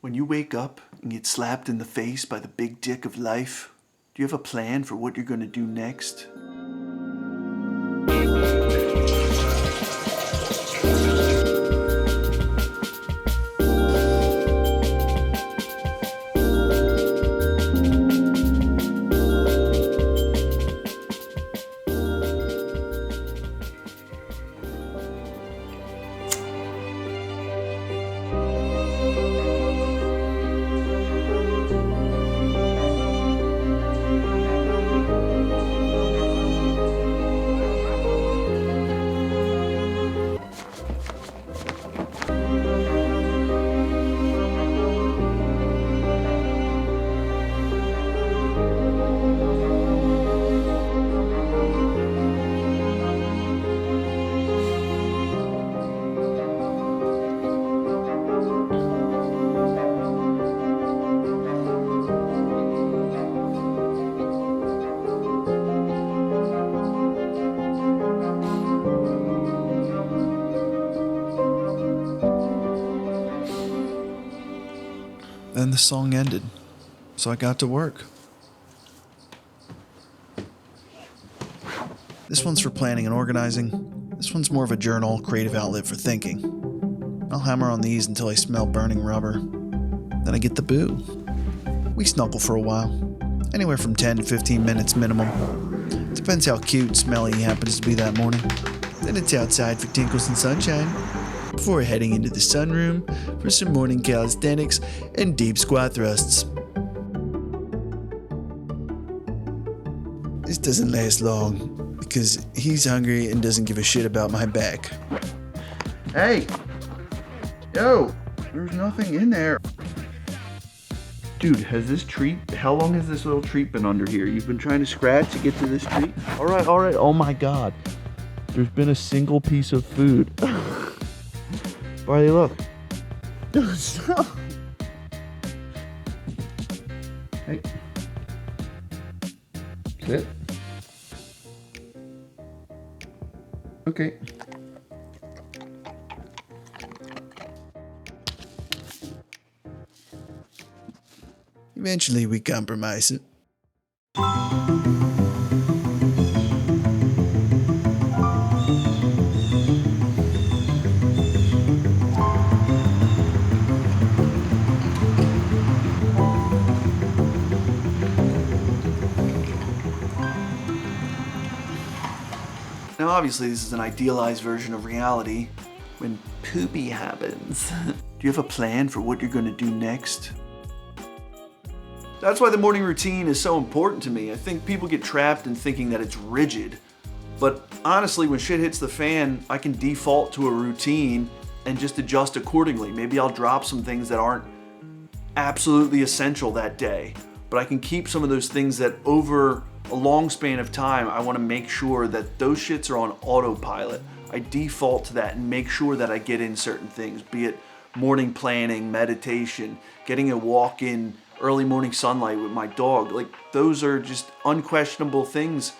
When you wake up and get slapped in the face by the big dick of life, do you have a plan for what you're going to do next? Then the song ended, so I got to work. This one's for planning and organizing. This one's more of a journal, creative outlet for thinking. I'll hammer on these until I smell burning rubber. Then I get the boo. We snuggle for a while, anywhere from 10 to 15 minutes minimum. Depends how cute and smelly he happens to be that morning. Then it's outside for tinkles and sunshine, before heading into the sunroom for some morning calisthenics and deep squat thrusts. This doesn't last long, because he's hungry and doesn't give a shit about my back. Hey! Yo! There's nothing in there. Dude, how long has this little treat been under here? You've been trying to scratch to get to this treat? Alright, oh my god. There's been a single piece of food. Barley, look. Hey. Sit. Okay. Eventually we compromise it. Now obviously this is an idealized version of reality when poopy happens. Do you have a plan for what you're going to do next? That's why the morning routine is so important to me. I think people get trapped in thinking that it's rigid. But honestly, when shit hits the fan, I can default to a routine and just adjust accordingly. Maybe I'll drop some things that aren't absolutely essential that day. But I can keep some of those things that over a long span of time, I want to make sure that those shits are on autopilot. I default to that and make sure that I get in certain things, be it morning planning, meditation, getting a walk in early morning sunlight with my dog. Like, those are just unquestionable things,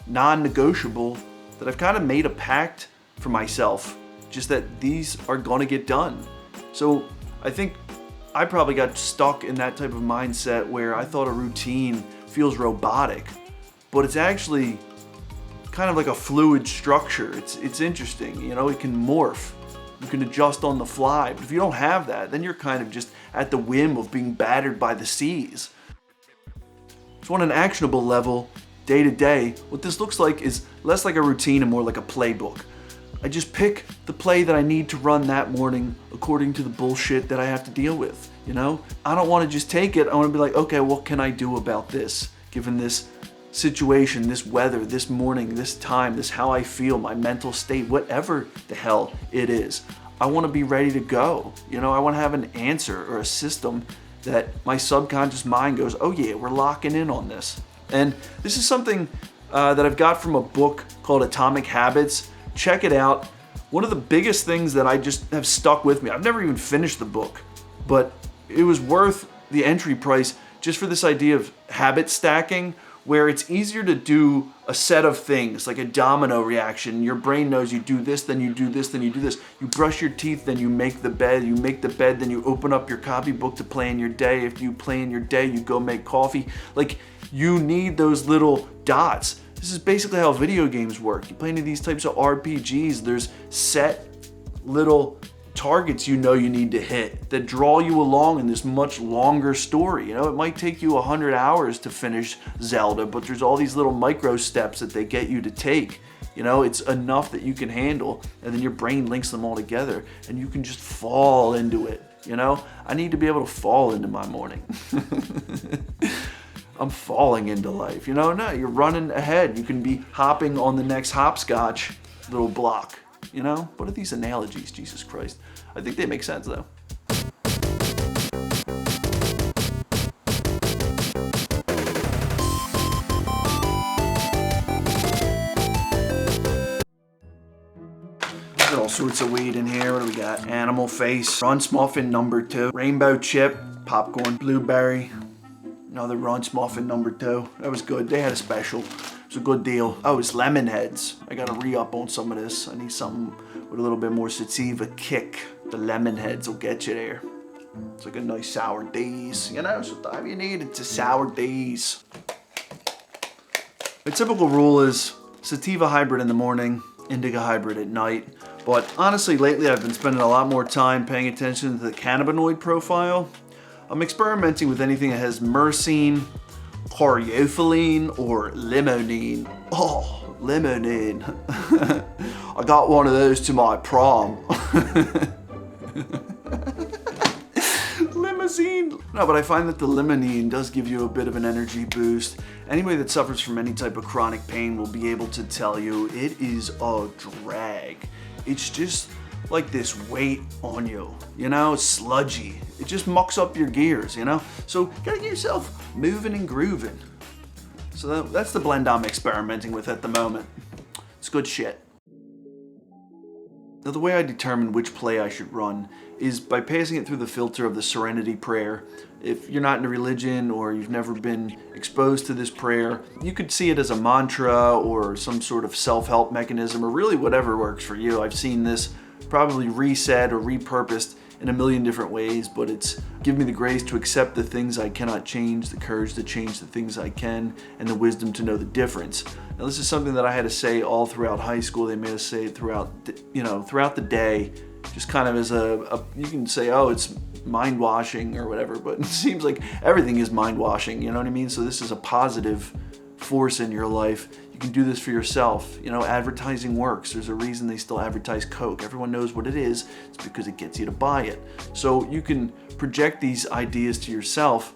non-negotiable, that I've kind of made a pact for myself, just that these are gonna get done. So I think I probably got stuck in that type of mindset where I thought a routine feels robotic, but it's actually kind of like a fluid structure. It's interesting, you know, it can morph. You can adjust on the fly, but if you don't have that, then you're kind of just at the whim of being battered by the seas. So on an actionable level, day to day, what this looks like is less like a routine and more like a playbook. I just pick the play that I need to run that morning according to the bullshit that I have to deal with, you know? I don't want to just take it. I want to be like, okay, what can I do about this? Given this situation, this weather, this morning, this time, this how I feel, my mental state, whatever the hell it is. I want to be ready to go. You know, I want to have an answer or a system that my subconscious mind goes, oh yeah, we're locking in on this. And this is something that I've got from a book called Atomic Habits. Check it out. One of the biggest things that I just have stuck with me, I've never even finished the book, but it was worth the entry price just for this idea of habit stacking, where it's easier to do a set of things, like a domino reaction. Your brain knows you do this, then you do this, then you do this. You brush your teeth, then you make the bed. You make the bed, then you open up your copybook to plan your day. If you plan your day, you go make coffee. Like, you need those little dots. This is basically how video games work. You play into these types of RPGs, there's set little targets you know you need to hit that draw you along in this much longer story. You know, it might take you 100 hours to finish Zelda, but there's all these little micro steps that they get you to take. You know, it's enough that you can handle, and then your brain links them all together, and you can just fall into it. You know, I need to be able to fall into my morning. I'm falling into life. You know, no, you're running ahead. You can be hopping on the next hopscotch little block. You know, what are these analogies, Jesus Christ? I think they make sense though. All sorts of weed in here. What do we got? Animal face, Runts Muffin #2, rainbow chip, popcorn, blueberry, another Runts Muffin #2. That was good. They had a special. It was a good deal. Oh, it's lemon heads. I gotta re-up on some of this. I need something with a little bit more sativa kick. The lemon heads will get you there. It's like a nice sour daze, you know, sometimes you need it's a sour daze. The typical rule is sativa hybrid in the morning, indica hybrid at night. But honestly, lately I've been spending a lot more time paying attention to the cannabinoid profile. I'm experimenting with anything that has myrcene, coriophyllene, or limonene. Oh, limonene. I got one of those to my prom. Limousine. No, but I find that the limonene does give you a bit of an energy boost. Anybody that suffers from any type of chronic pain will be able to tell you it is a drag. It's just like this weight on you, you know, it's sludgy. It just mucks up your gears, you know? So gotta get yourself moving and grooving. So that's the blend I'm experimenting with at the moment. It's good shit. Now, the way I determine which play I should run is by passing it through the filter of the Serenity Prayer. If you're not in a religion or you've never been exposed to this prayer, you could see it as a mantra or some sort of self-help mechanism, or really whatever works for you. I've seen this probably reset or repurposed in a million different ways, but it's give me the grace to accept the things I cannot change, the courage to change the things I can, and the wisdom to know the difference. Now, this is something that I had to say all throughout high school. They made us say it throughout the day, just kind of as you can say, oh, it's mind washing or whatever, but it seems like everything is mind washing, you know what I mean? So this is a positive force in your life. You can do this for yourself. You know, advertising works. There's a reason they still advertise Coke. Everyone knows what it is. It's because it gets you to buy it. So you can project these ideas to yourself,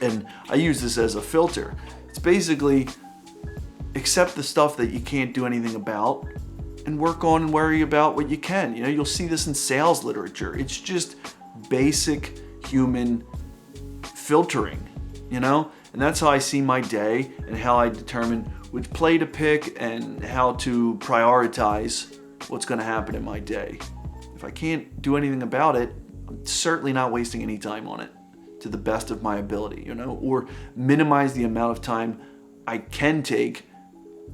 and I use this as a filter. It's basically accept the stuff that you can't do anything about and work on and worry about what you can. You know, you'll see this in sales literature. It's just basic human filtering, you know? And that's how I see my day and how I determine which play to pick and how to prioritize what's going to happen in my day. If I can't do anything about it, I'm certainly not wasting any time on it to the best of my ability, you know, or minimize the amount of time I can take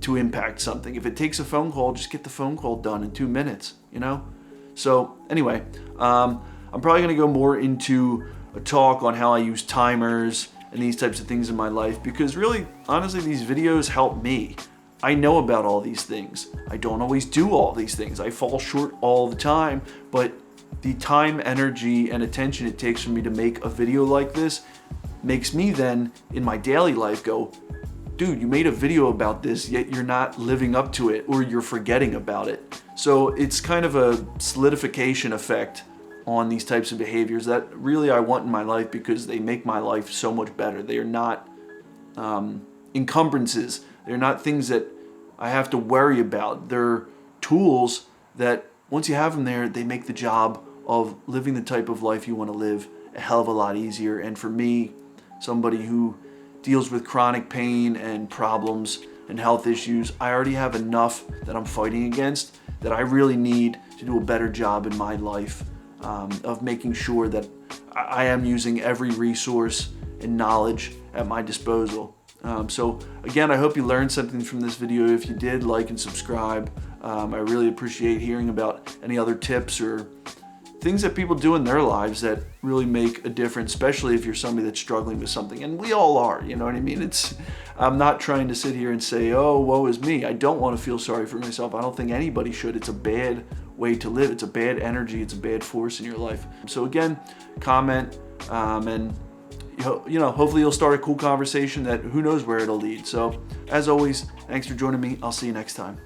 to impact something. If it takes a phone call, just get the phone call done in 2 minutes, you know? So anyway, I'm probably going to go more into a talk on how I use timers and these types of things in my life, because really, honestly, these videos help me. I know about all these things. I don't always do all these things. I fall short all the time, but the time, energy, and attention it takes for me to make a video like this makes me then, in my daily life, go, dude, you made a video about this, yet you're not living up to it, or you're forgetting about it. So it's kind of a solidification effect on these types of behaviors that really I want in my life, because they make my life so much better. They are not encumbrances. They're not things that I have to worry about. They're tools that once you have them there, they make the job of living the type of life you want to live a hell of a lot easier. And for me, somebody who deals with chronic pain and problems and health issues, I already have enough that I'm fighting against that I really need to do a better job in my life of making sure that I am using every resource and knowledge at my disposal So again, I hope you learned something from this video. If you did, like and subscribe. I really appreciate hearing about any other tips or things that people do in their lives that really make a difference, especially if you're somebody that's struggling with something. And we all are, you know what I mean? I'm not trying to sit here and say, oh, woe is me. I don't want to feel sorry for myself. I don't think anybody should. It's a bad way to live. It's a bad energy. It's a bad force in your life. So again, comment, and hopefully you'll start a cool conversation that who knows where it'll lead. So as always, thanks for joining me. I'll see you next time.